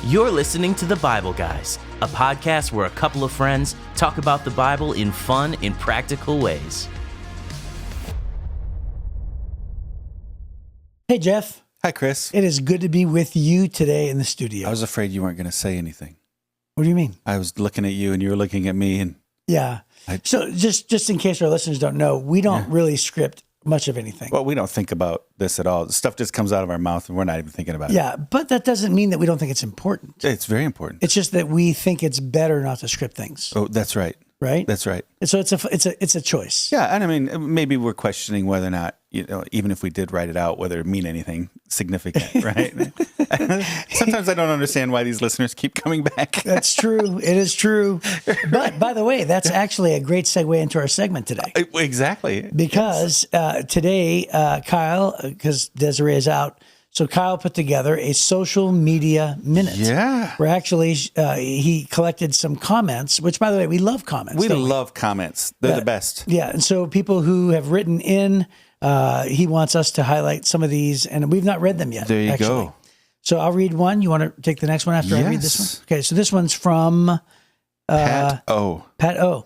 You're listening to The Bible Guys, a podcast where a couple of friends talk about the Bible in fun and practical ways. Hey, Jeff. Hi, Chris. It is good to be with you today in the studio. I was afraid you weren't going to say anything. What do you mean? I was looking at you and you were looking at me. And Yeah. So just in case our listeners don't know, we don't really script much of anything. Well, we don't think about this at all. Stuff just comes out of our mouth and we're not even thinking about it. Yeah, but that doesn't mean that we don't think it's important. It's very important. It's just that we think it's better not to script things, Oh, that's right. right? That's right. And so it's a choice. Yeah. And I mean, maybe we're questioning whether or not, even if we did write it out, whether it mean anything significant, right? Sometimes I don't understand why these listeners keep coming back. That's true. It is true. But by the way, that's actually a great segue into our segment today. Exactly. Because today, Kyle, because Desiree is out, so Kyle put together a social media minute. Yeah. Where actually he collected some comments, which, by the way, we love comments. We don't love comments. They're the best. Yeah. And so people who have written in, he wants us to highlight some of these, and we've not read them yet. There you actually. go. So I'll read one. You want to take the next one after I read this Yes. one? Okay. So this one's from Pat O. Pat O.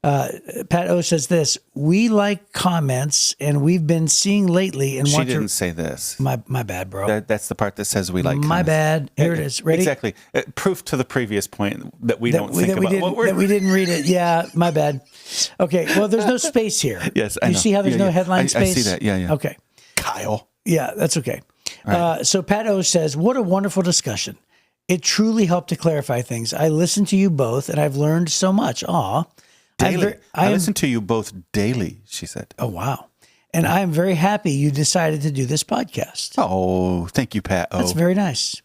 Pat O says this: we like comments, and we've been seeing lately, and She want didn't to. say this. My bad, bro. That's the part that says we like My comments. bad. Here it is. Ready? Exactly. Proof to the previous point that we don't think about what we're... that we didn't read it. Yeah, my bad. Okay. Well, there's no space here. Yes, I You know. see how there's Yeah, no yeah. headline I space? see that. Yeah, yeah. Okay. Kyle. Yeah, that's okay. Right. So Pat O says, "What a wonderful discussion. It truly helped to clarify things. I listened to you both, and I've learned so much. Aw. Daily. I listen to you both daily, she said. Oh, wow. And I am very happy you decided to do this podcast. Oh, thank you, Pat. That's very nice.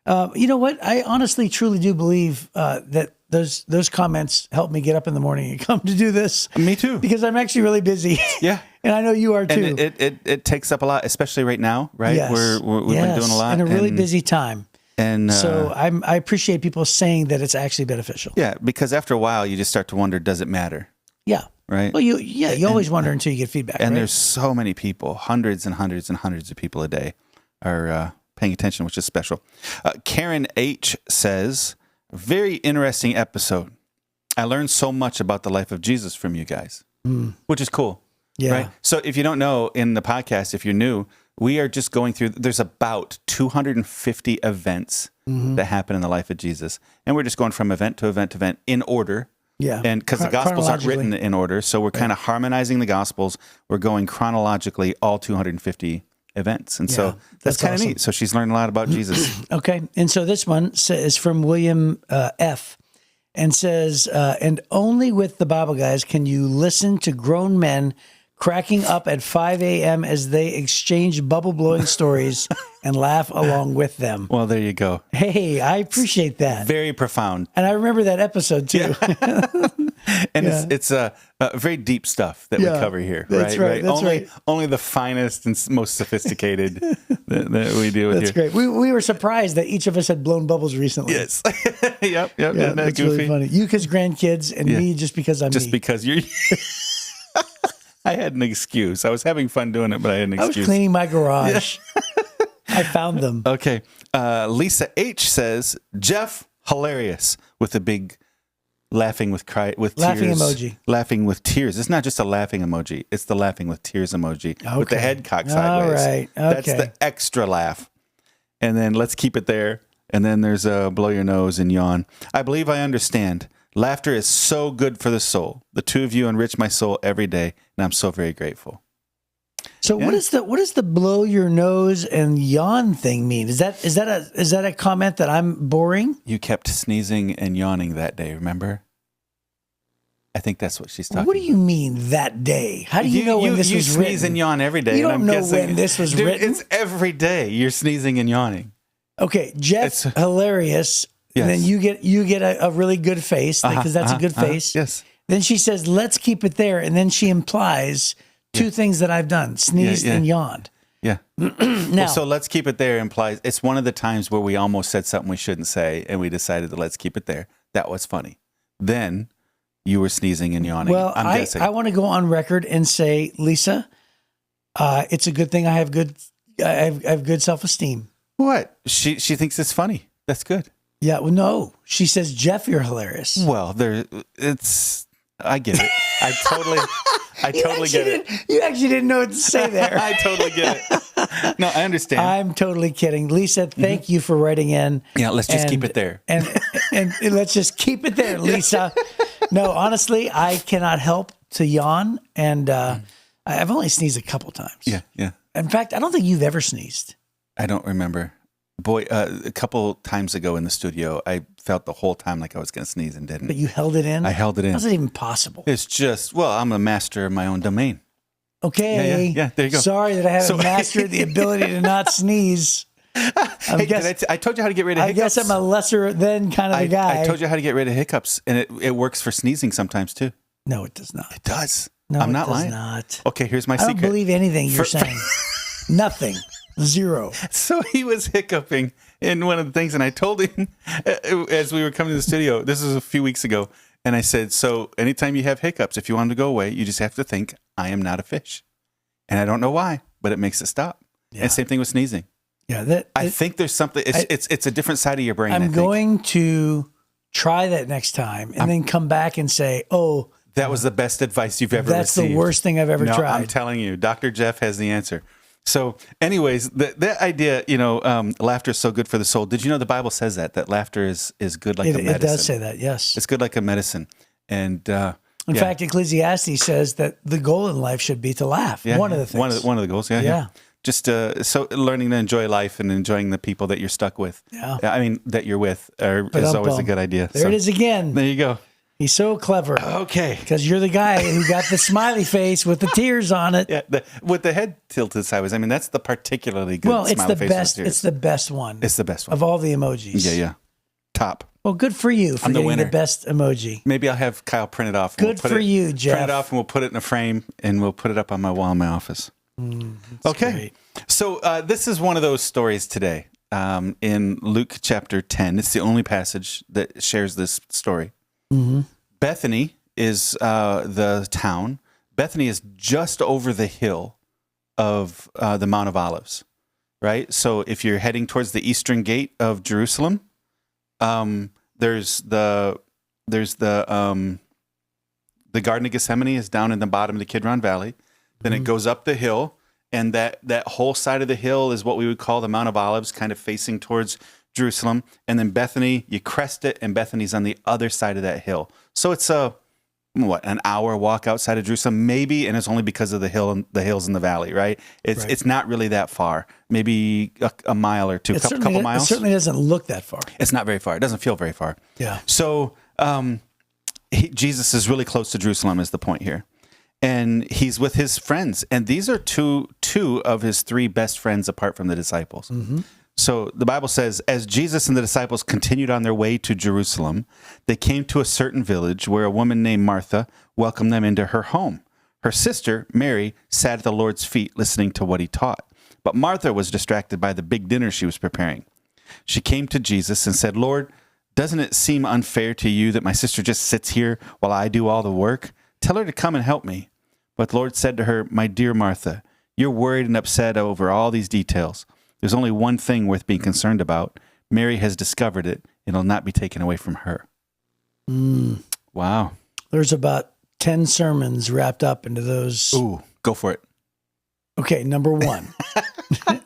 You know what? I honestly, truly do believe that those comments help me get up in the morning and come to do this. Me too. Because I'm actually really busy. Yeah. And I know you are too. And it takes up a lot, especially right now, right? Yes. We've been doing a lot. In a really busy time. And So I appreciate people saying that it's actually beneficial. yeah, because after a while, you just start to wonder, does it matter? Yeah. Right? Well, you always wonder until you get feedback. And right? there's so many people, hundreds and hundreds and hundreds of people a day are paying attention, which is special. Karen H. says, very interesting episode. I learned so much about the life of Jesus from you guys, which is cool. Yeah. Right? So if you don't know, in the podcast, if you're new, we are just going through, there's about 250 events that happen in the life of Jesus. And we're just going from event to event to event in order. Yeah. And because the Gospels aren't written Chronologically. in order, so we're kind of harmonizing the Gospels. We're going chronologically all 250 events. And so Yeah, that's that's kind of awesome. neat. So she's learned a lot about Jesus. Okay. And so this one is from William F. and says, and only with the Bible Guys can you listen to grown men cracking up at 5 a.m. as they exchange bubble-blowing stories and laugh along with them. Well, there you go. Hey, I appreciate that. Very profound. And I remember that episode too. And Yeah. it's very deep stuff that Yeah, we cover here, that's right? right, that's right. Only the finest and most sophisticated that we deal with That's here. great. We were surprised that each of us had blown bubbles recently. Yes. Yep. Yeah, Isn't that that's goofy? really funny. You because grandkids and me just because I'm Just me. because you're... I had an excuse. I was having fun doing it, but I had an I was excuse. cleaning my garage. I found them. Okay. Lisa H says, Jeff, hilarious, with a big laughing with Laughing tears. emoji. Laughing with tears. It's not just a laughing emoji. It's the laughing with tears emoji with the Okay. head cocked All sideways. right. That's Okay. the extra laugh. And then let's keep it there. And then there's a blow your nose and yawn. I believe I understand. Laughter is so good for the soul. The two of you enrich my soul every day, and I'm so very grateful. So what is the blow your nose and yawn thing mean? Is that a comment that I'm boring? You kept sneezing and yawning that day, remember? I think that's what she's talking What do you mean that day? How do you know when this you was sneeze written? and yawn every day. You and don't I'm know guessing, when this was dude, written? It's every day you're sneezing and yawning. Okay, Jeff, hilarious. Yes. And then you get a really good face because that's a good face. Yes. Then she says, "Let's keep it there," and then she implies two things that I've done: sneezed yeah. and yawned. Yeah. Now, So let's keep it there implies it's one of the times where we almost said something we shouldn't say and we decided to let's keep it there. That was funny. Then you were sneezing and yawning. well, I'm guessing. I want to go on record and say, Lisa, it's a good thing I have good self-esteem. What? She thinks it's funny. That's good. Yeah, well, no. She says, Jeff, you're hilarious. Well, I get it. I totally get it. You actually didn't know what to say there. I totally get it. No, I understand. I'm totally kidding. Lisa, thank you for writing in. Yeah, let's just keep it there. And let's just keep it there, Lisa. No, honestly, I cannot help to yawn. And I've only sneezed a couple times. Yeah, yeah. In fact, I don't think you've ever sneezed. I don't remember. Boy, a couple times ago in the studio, I felt the whole time like I was going to sneeze and didn't. But you held it in? I held it in. How's it even possible? It's just, well, I'm a master of my own domain. Okay. Yeah, there you go. Sorry that I haven't mastered the ability to not sneeze. I told you how to get rid of hiccups. I guess I'm a lesser than kind of a guy. I told you how to get rid of hiccups, and it works for sneezing sometimes too. No, it does not. It does. No, I'm not it does lying. not. Okay, here's my I secret. don't believe anything you're saying. Nothing. Zero. So he was hiccuping in one of the things, and I told him as we were coming to the studio, this was a few weeks ago, and I said, so anytime you have hiccups, if you want them to go away, you just have to think, I am not a fish. And I don't know why, but it makes it stop. Yeah. And same thing with sneezing. Yeah, I think there's something, it's a different side of your brain. I'm going to try that next time and then come back and say, oh, that was the best advice you've ever that's received. The worst thing I've ever tried. I'm telling you, Dr. Jeff has the answer. So anyways, that idea, laughter is so good for the soul. Did you know the Bible says that laughter is good like a medicine? It does say that, yes. It's good like a medicine. And in fact, Ecclesiastes says that the goal in life should be to laugh. Yeah, one of the things. One of the goals, yeah. Just so learning to enjoy life and enjoying the people that you're stuck with. Yeah. I mean, that you're with is always a good idea. There it is again. There you go. He's so clever. Okay. Because you're the guy who got the smiley face with the tears on it. Yeah, with the head tilted sideways. I mean, that's the particularly good smiley face. Well, it's the best one. It's the best one. Of all the emojis. Yeah. Top. Well, good for you for getting the best emoji. Maybe I'll have Kyle print it off. Good for you, Jeff. Print it off and we'll put it in a frame and we'll put it up on my wall in my office. Okay. Great. So this is one of those stories today in Luke chapter 10. It's the only passage that shares this story. Mm-hmm. Bethany is the town. Bethany is just over the hill of the Mount of Olives, right? So if you're heading towards the eastern gate of Jerusalem, there's the Garden of Gethsemane is down in the bottom of the Kidron Valley. Then it goes up the hill, and that whole side of the hill is what we would call the Mount of Olives, kind of facing towards Jerusalem. And then Bethany, you crest it, and Bethany's on the other side of that hill. So it's an hour walk outside of Jerusalem, maybe, and it's only because of the hills in the valley, right? It's not really that far, maybe a mile or two, couple miles. It certainly doesn't look that far. It's not very far. It doesn't feel very far. Yeah. So Jesus is really close to Jerusalem is the point here. And he's with his friends. And these are two of his three best friends apart from the disciples. Mm-hmm. So the Bible says, as Jesus and the disciples continued on their way to Jerusalem, they came to a certain village where a woman named Martha welcomed them into her home. Her sister, Mary, sat at the Lord's feet listening to what he taught. But Martha was distracted by the big dinner she was preparing. She came to Jesus and said, Lord, doesn't it seem unfair to you that my sister just sits here while I do all the work? Tell her to come and help me. But the Lord said to her, my dear Martha, you're worried and upset over all these details. There's only one thing worth being concerned about. Mary has discovered it. It'll not be taken away from her. Wow. There's about 10 sermons wrapped up into those. Ooh, go for it. Okay, number one.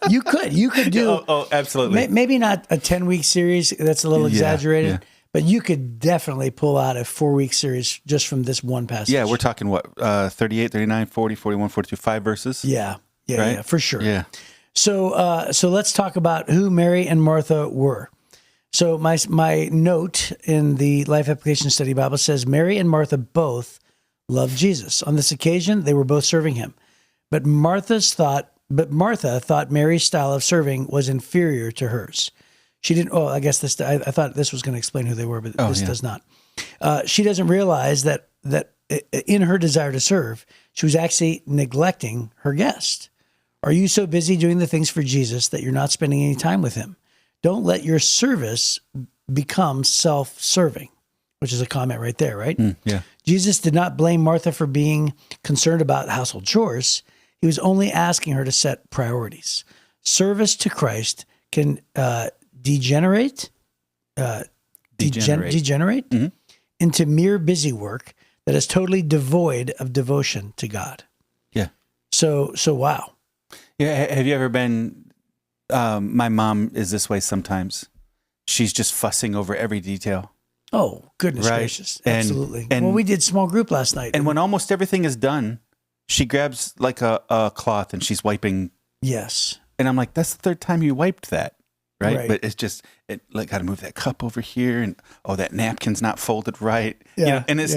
You could do. Oh, absolutely. Maybe not a 10-week series. That's a little exaggerated. Yeah. But you could definitely pull out a 4-week series just from this one passage. Yeah, we're talking what? 38, 39, 40, 41, 42, 5 verses? Yeah, right? Yeah, for sure. Yeah. So let's talk about who Mary and Martha were. So my note in the Life Application Study Bible says Mary and Martha both loved Jesus. On this occasion, they were both serving him. But Martha thought Mary's style of serving was inferior to hers. She didn't. Oh, I guess this. I thought this was going to explain who they were, but this does not. She doesn't realize that in her desire to serve, she was actually neglecting her guest. Are you so busy doing the things for Jesus that you're not spending any time with him? Don't let your service become self-serving, which is a comment right there, right? Yeah. Jesus did not blame Martha for being concerned about household chores. He was only asking her to set priorities. Service to Christ can degenerate degenerate into mere busy work that is totally devoid of devotion to God. Yeah. So wow. Yeah. Have you ever been, my mom is this way sometimes. She's just fussing over every detail. Oh, goodness Right. gracious. And- Absolutely. and- well, we did small group last night. And when almost everything is done, she grabs like a cloth and she's wiping. yes. And I'm like, that's the third time you wiped that. Right. Right. But it's just, got to move that cup over here. And, that napkin's not folded right. Yeah. And it's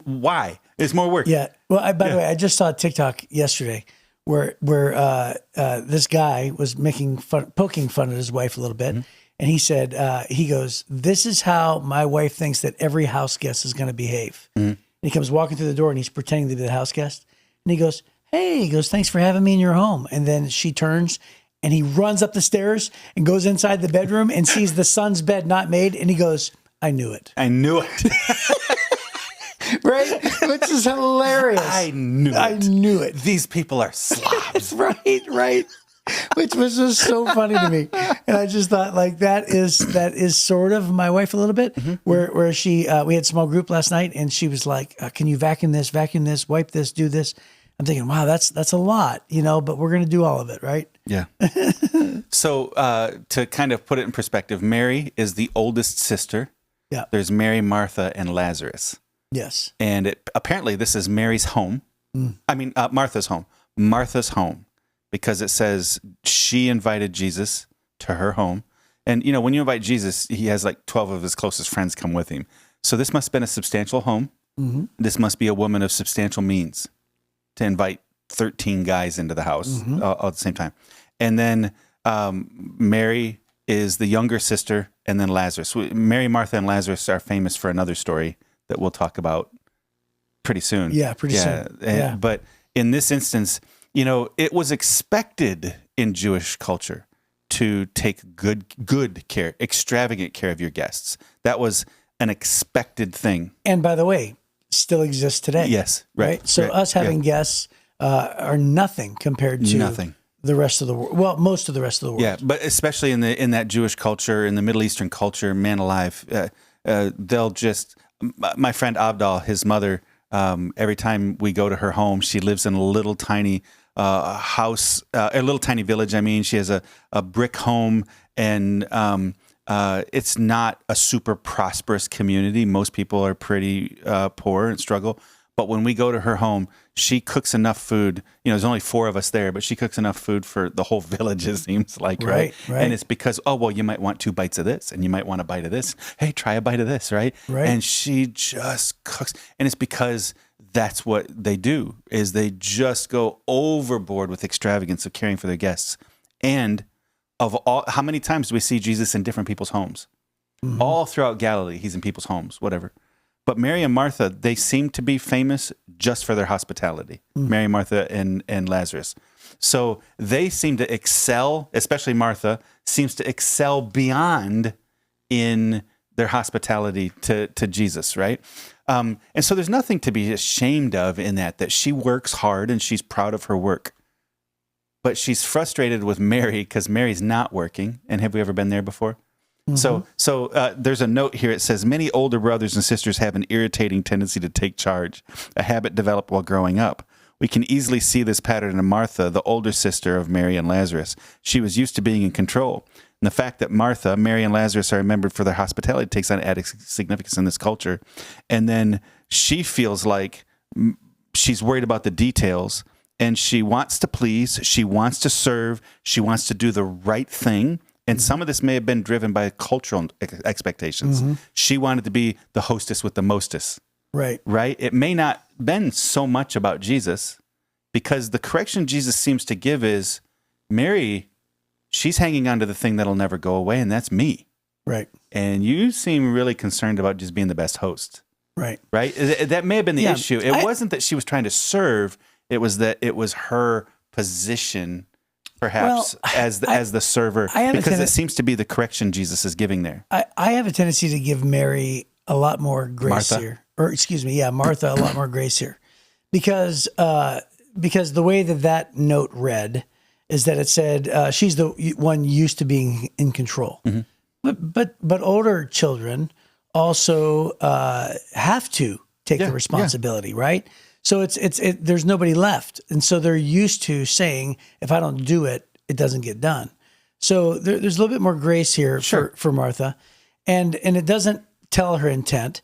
why? It's more work. Yeah. Well, by the way, I just saw a TikTok yesterday where this guy was poking fun at his wife a little bit. And he said, he goes, "This is how my wife thinks that every house guest is going to behave." And he comes walking through the door and he's pretending to be the house guest. And he goes, "Hey," he goes, "thanks for having me in your home." And then she turns and he runs up the stairs and goes inside the bedroom and sees the son's bed not made. And he goes, "I knew it." I knew it. Right? Which is hilarious. I knew it. These people are slobs. Right. Which was just so funny to me. And I just thought like that is sort of my wife a little bit where she, we had small group last night and she was like, "Can you vacuum this, wipe this, do this?" I'm thinking, wow, that's a lot, but we're going to do all of it. Right. Yeah. So to kind of put it in perspective, Mary is the oldest sister. Yeah. There's Mary, Martha, and Lazarus. Yes. And apparently this is Mary's home. I mean, Martha's home. Martha's home. Because it says she invited Jesus to her home. And, when you invite Jesus, he has like 12 of his closest friends come with him. So this must have been a substantial home. This must be a woman of substantial means to invite 13 guys into the house all at the same time. And then Mary is the younger sister, and then Lazarus. Mary, Martha, and Lazarus are famous for another story that we'll talk about pretty soon. Yeah, pretty soon. Yeah. But in this instance, it was expected in Jewish culture to take good care, extravagant care of your guests. That was an expected thing. And by the way, still exists today. Yes, right. So right, us having guests are nothing compared to Nothing. the rest of the world. Well, most of the rest of the world. Yeah, but especially in that Jewish culture, in the Middle Eastern culture, man alive, they'll just. My friend Abdal, his mother, every time we go to her home, she lives in a little tiny house, a little tiny village. I mean, she has a brick home, and it's not a super prosperous community. Most people are pretty poor and struggle. But when we go to her home, she cooks enough food. There's only 4 of us there, but she cooks enough food for the whole village, it seems like, right? And it's because, you might want 2 bites of this, and you might want a bite of this. Hey, try a bite of this, right? And she just cooks. And it's because that's what they do, is they just go overboard with extravagance of caring for their guests. And how many times do we see Jesus in different people's homes? All throughout Galilee, he's in people's homes, whatever. But Mary and Martha, they seem to be famous just for their hospitality. Mary, Martha, and Lazarus. So they seem to excel, especially Martha, seems to excel beyond in their hospitality to Jesus, right? And so there's nothing to be ashamed of in that she works hard and she's proud of her work. But she's frustrated with Mary because Mary's not working. And have we ever been there before? So there's a note here. It says, many older brothers and sisters have an irritating tendency to take charge, a habit developed while growing up. We can easily see this pattern in Martha, the older sister of Mary and Lazarus. She was used to being in control. And the fact that Martha, Mary, and Lazarus are remembered for their hospitality takes on added significance in this culture. And then she feels like she's worried about the details, and she wants to please, she wants to serve, she wants to do the right thing. And some of this may have been driven by cultural expectations. She wanted to be the hostess with the mostest. Right. It may not been so much about Jesus, because the correction Jesus seems to give is, Mary, she's hanging on to the thing that'll never go away, and that's me. Right. And you seem really concerned about just being the best host. Right. Right? That may have been the issue. It wasn't that she was trying to serve. It was that it was her position, perhaps, as the server, because it seems to be the correction Jesus is giving there. I have a tendency to give Mary a lot more grace here. Or excuse me, Martha a lot more grace here. Because the way that note read is that it said she's the one used to being in control. But older children also have to take the responsibility, right? So there's nobody left, and so they're used to saying, if I don't do it, it doesn't get done. So there's a little bit more grace here for Martha, and it doesn't tell her intent.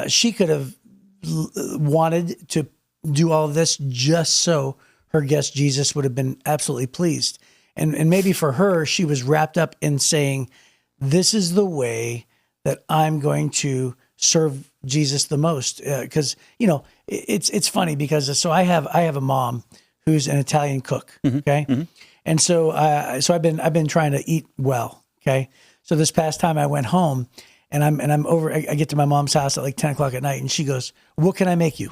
She could have wanted to do all of this just so her guest Jesus would have been absolutely pleased. And maybe for her, she was wrapped up in saying, this is the way that I'm going to serve Jesus the most. Because, it's funny because so I have a mom who's an Italian cook. Okay. Mm-hmm. And so I've been trying to eat well. Okay. So this past time I went home and I'm over, I get to my mom's house at like 10 o'clock at night and she goes, what can I make you?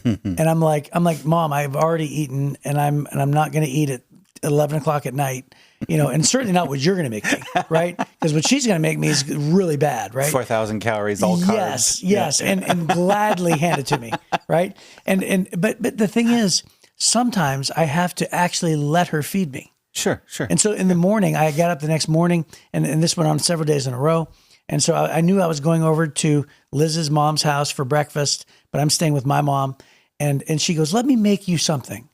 And I'm like, Mom, I've already eaten and I'm not going to eat at 11 o'clock at night, and certainly not what you're going to make me, right? Because what she's going to make me is really bad, right? 4,000 calories, all carbs. Yes. And gladly hand it to me. Right. But the thing is, sometimes I have to actually let her feed me. Sure. And so in the morning, I got up the next morning and this went on several days in a row. And so I knew I was going over to Liz's mom's house for breakfast, but I'm staying with my mom. And she goes, let me make you something.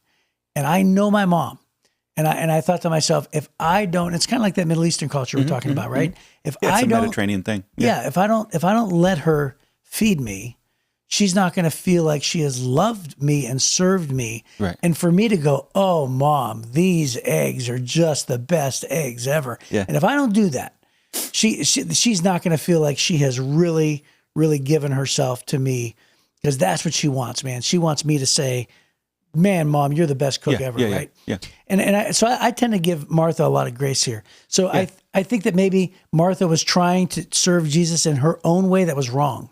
And I know my mom. And I thought to myself, if I don't, it's kind of like that Middle Eastern culture we're talking about, right? If it's I a don't, Mediterranean thing. if I don't let her feed me, she's not going to feel like she has loved me and served me. Right. And for me to go, oh, Mom, these eggs are just the best eggs ever. Yeah. And if I don't do that, she's not going to feel like she has really, really given herself to me, because that's what she wants, man. She wants me to say, man, Mom, you're the best cook ever, right? Yeah. So I tend to give Martha a lot of grace here. So I think that maybe Martha was trying to serve Jesus in her own way that was wrong,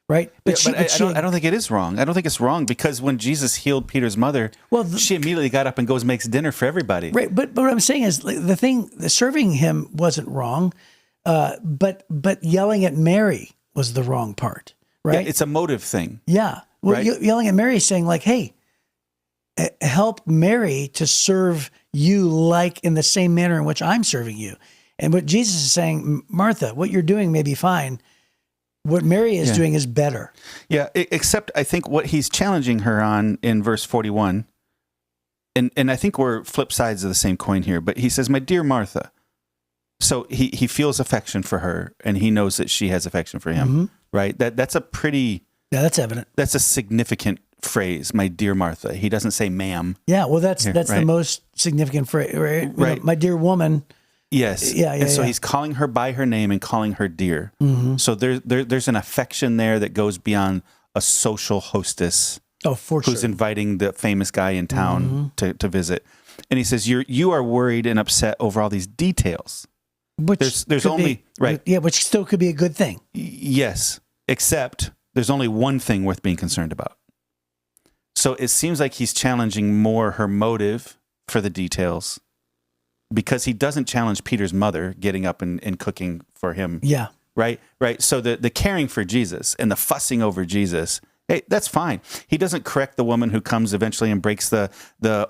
right? But I don't think it is wrong. I don't think it's wrong, because when Jesus healed Peter's mother, she immediately got up and goes makes dinner for everybody. Right. But what I'm saying is the serving him wasn't wrong, but yelling at Mary was the wrong part, right? Yeah, it's a motive thing. Yeah. Well, right? Yelling at Mary, saying like, hey, help Mary to serve you like in the same manner in which I'm serving you. And what Jesus is saying, Martha, what you're doing may be fine. What Mary is doing is better. Yeah, except I think what he's challenging her on in verse 41, and I think we're flip sides of the same coin here, but he says, my dear Martha. So he feels affection for her, and he knows that she has affection for him, right? That's a pretty... Yeah, that's evident. That's a significant phrase, my dear Martha. He doesn't say ma'am. Yeah, well, that's the most significant phrase, right? You know, my dear woman. Yes. Yeah. And so he's calling her by her name and calling her dear. Mm-hmm. So there's an affection there that goes beyond a social hostess. Oh, for sure. Who's inviting the famous guy in town to visit. And he says, you are worried and upset over all these details. Which there's only which still could be a good thing. Yes, except there's only one thing worth being concerned about. So it seems like he's challenging more her motive for the details, because he doesn't challenge Peter's mother getting up and cooking for him. Yeah. Right. So the caring for Jesus and the fussing over Jesus, hey, that's fine. He doesn't correct the woman who comes eventually and breaks the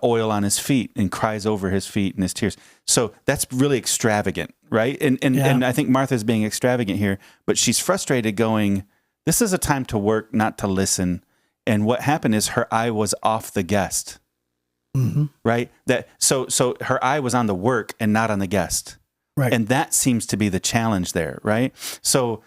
oil on his feet and cries over his feet and his tears. So that's really extravagant, right? And I think Martha's being extravagant here, but she's frustrated going, this is a time to work, not to listen. And what happened is her eye was off the guest, right? So her eye was on the work and not on the guest. Right. And that seems to be the challenge there, right? So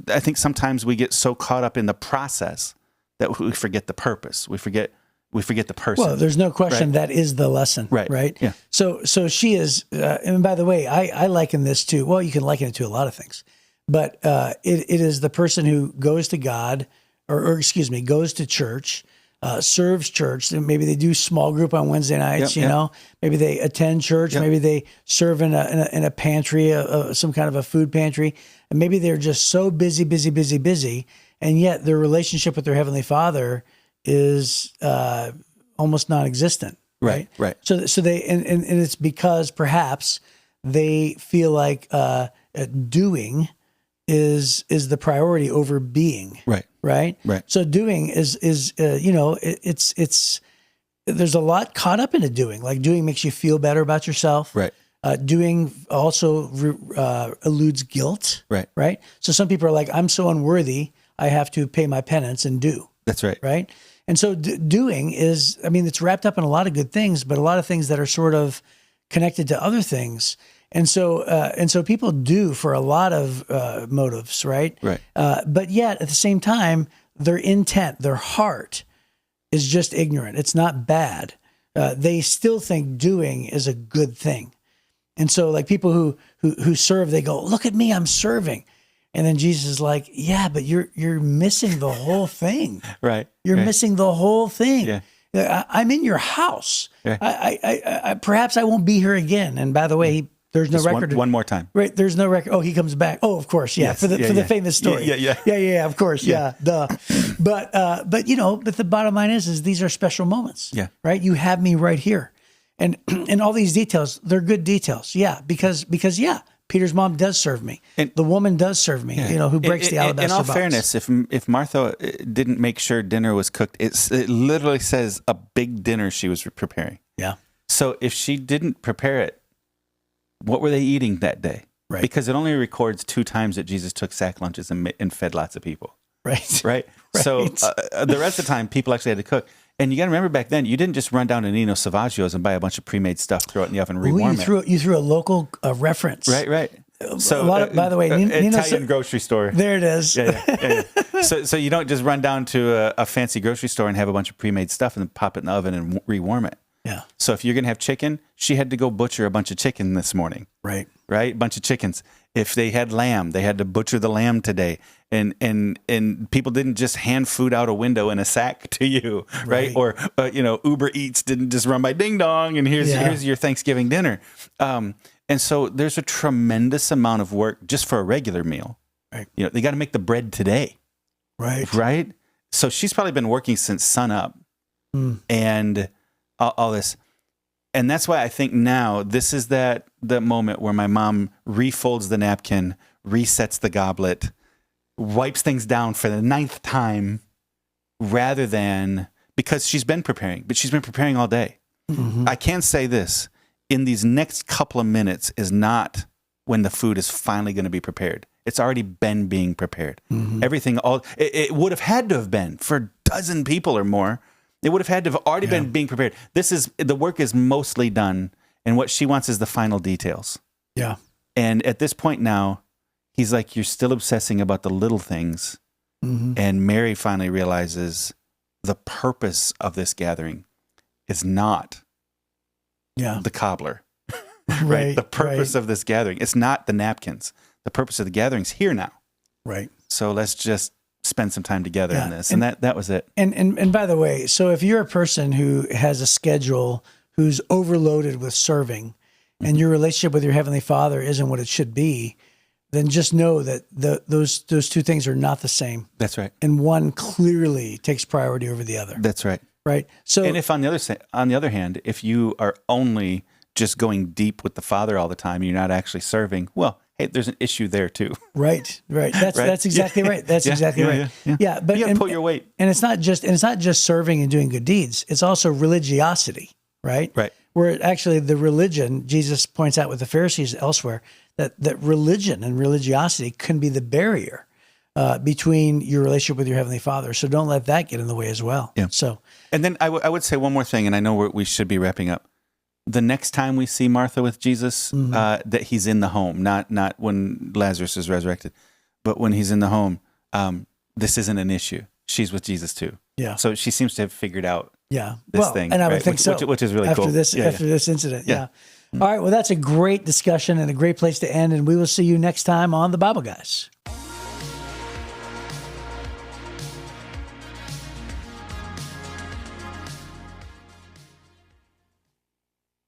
I think sometimes we get so caught up in the process that we forget the purpose. We forget the person. Well, there's no question that is the lesson, right? Yeah. So she is, and by the way, I liken this to, well, you can liken it to a lot of things, but it is the person who goes to God, or goes to church, serves church. Maybe they do small group on Wednesday nights. You know, maybe they attend church. Maybe they serve in a pantry, some kind of a food pantry, and maybe they're just so busy, and yet their relationship with their Heavenly Father is almost non-existent. Right. So they and it's because perhaps they feel like doing is the priority over being. Right. So doing is it's there's a lot caught up into doing. Like doing makes you feel better about yourself. Right. Doing also eludes guilt. Right. Right. So some people are like, I'm so unworthy, I have to pay my penance and do. That's right. Right. And so doing is, I mean, it's wrapped up in a lot of good things, but a lot of things that are sort of connected to other things. And so people do for a lot of motives, right? Right. But yet at the same time, their intent, their heart is just ignorant. It's not bad. They still think doing is a good thing. And so like people who serve, they go, look at me, I'm serving. And then Jesus is like, yeah, but you're missing the whole thing. Right. You're missing the whole thing. Yeah. I'm in your house. Yeah. I perhaps I won't be here again. And by the way, there's no Just record. one more time. Right. There's no record. Oh, he comes back. Oh, of course. Yeah. Yes. For the Yeah. famous story. Yeah. Of course. Yeah. Duh. But the bottom line is these are special moments. Yeah. Right. You have me right here. And all these details, they're good details. Yeah. Because Peter's mom does serve me. And the woman does serve me, who breaks the alabaster box. In all fairness, if Martha didn't make sure dinner was cooked, it literally says a big dinner she was preparing. Yeah. So if she didn't prepare it, what were they eating that day? Right. Because it only records 2 times that Jesus took sack lunches and fed lots of people. Right. Right. So the rest of the time, people actually had to cook. And you got to remember back then, you didn't just run down to Nino Savaggio's and buy a bunch of pre-made stuff, throw it in the oven, and rewarm it. You threw a local reference. Right. So, by the way, Italian grocery store. There it is. Yeah. So you don't just run down to a fancy grocery store and have a bunch of pre-made stuff and then pop it in the oven and rewarm it. Yeah. So if you're going to have chicken, she had to go butcher a bunch of chicken this morning. Right. A bunch of chickens. If they had lamb, they had to butcher the lamb today. And people didn't just hand food out a window in a sack to you, right? Or Uber Eats didn't just run by ding dong and here's your Thanksgiving dinner. And so there's a tremendous amount of work just for a regular meal. Right. They got to make the bread today. Right. So she's probably been working since sun up and all this. And that's why I think now this is the moment where my mom refolds the napkin, resets the goblet, wipes things down for the 9th time, rather than, because she's been preparing, but she's been preparing all day. Mm-hmm. I can say this, in these next couple of minutes is not when the food is finally going to be prepared. It's already been being prepared. Mm-hmm. Everything, it would have had to have been for a dozen people or more. It would have had to have already been being prepared. The work is mostly done, and what she wants is the final details. Yeah. And at this point now, he's like, you're still obsessing about the little things. Mm-hmm. And Mary finally realizes the purpose of this gathering is not the cobbler. Right? The purpose of this gathering, it's not the napkins. The purpose of the gathering is here now. Right. So let's just spend some time together in this. And that was it. And by the way, so if you're a person who has a schedule, who's overloaded with serving, and your relationship with your Heavenly Father isn't what it should be, then just know that those 2 things are not the same. That's right. And one clearly takes priority over the other. That's right. Right. So, and if on the other hand, if you are only just going deep with the Father all the time, and you're not actually serving, well, hey, there's an issue there too. Right. That's exactly right. That's exactly right. Yeah, but you got to pull your weight. And it's not just serving and doing good deeds. It's also religiosity, right? Right. Where actually the religion, Jesus points out with the Pharisees elsewhere, that religion and religiosity can be the barrier between your relationship with your Heavenly Father. So don't let that get in the way as well. Yeah. So, and then I would say one more thing, and I know we should be wrapping up. The next time we see Martha with Jesus, that he's in the home, not when Lazarus is resurrected, but when he's in the home, this isn't an issue. She's with Jesus too. Yeah. So she seems to have figured out this thing. And I would think which is really after cool. This incident. Yeah. All right. Well, that's a great discussion and a great place to end. And we will see you next time on The Bible Guys.